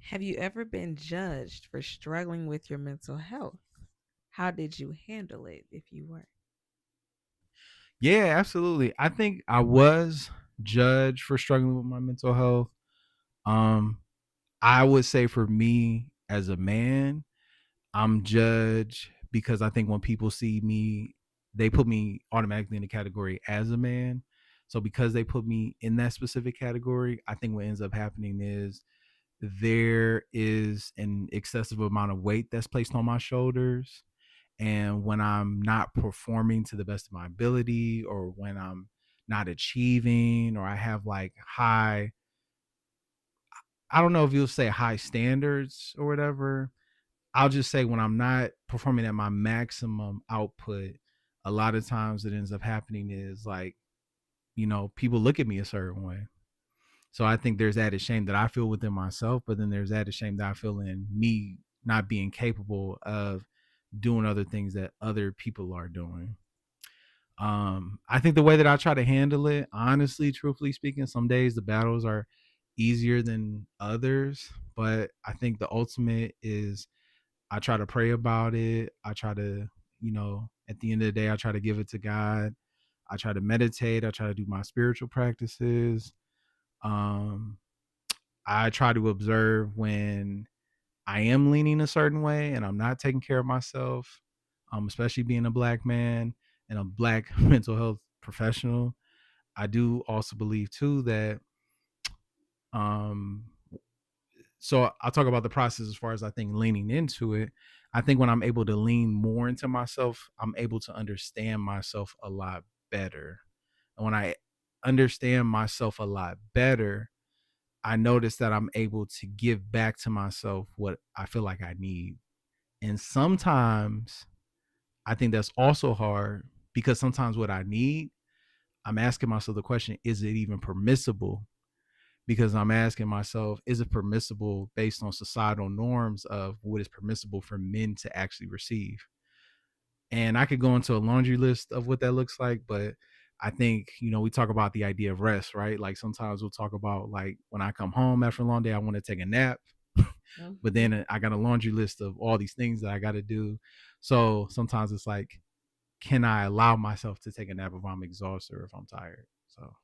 Have you ever been judged for struggling with your mental health? How did you handle it if you were? Yeah, absolutely. I think I was judged for struggling with my mental health. Um, I would say for me as a man, I'm judged because I think when people see me, they put me automatically in the category as a man. So because they put me in that specific category, I think what ends up happening is there is an excessive amount of weight that's placed on my shoulders. And when I'm not performing to the best of my ability, or when I'm not achieving, or I have like high, I don't know if you'll say high standards or whatever. I'll just say when I'm not performing at my maximum output, a lot of times it ends up happening is like, people look at me a certain way. So I think there's added shame that I feel within myself, but then there's added shame that I feel in me not being capable of doing other things that other people are doing. I think the way that I try to handle it, honestly, truthfully speaking, some days the battles are easier than others, but I think the ultimate is I try to pray about it. I try to, at the end of the day, I try to give it to God. I try to meditate. I try to do my spiritual practices. Um, I try to observe when I am leaning a certain way and I'm not taking care of myself, especially being a black man and a black mental health professional. I do also believe too that um so I'll talk about the process as far as I think leaning into it. I think when I'm able to lean more into myself, I'm able to understand myself a lot better. And when I understand myself a lot better, I notice that I'm able to give back to myself what I feel like I need. And sometimes I think that's also hard because sometimes what I need, I'm asking myself the question, is it even permissible? Because I'm asking myself, is it permissible based on societal norms of what is permissible for men to actually receive? And I could go into a laundry list of what that looks like, but I think, we talk about the idea of rest, right? Like sometimes we'll talk about like when I come home after a long day, I want to take a nap. But Mhm. then I got a laundry list of all these things that I got to do. So sometimes it's like, can I allow myself to take a nap if I'm exhausted or if I'm tired? So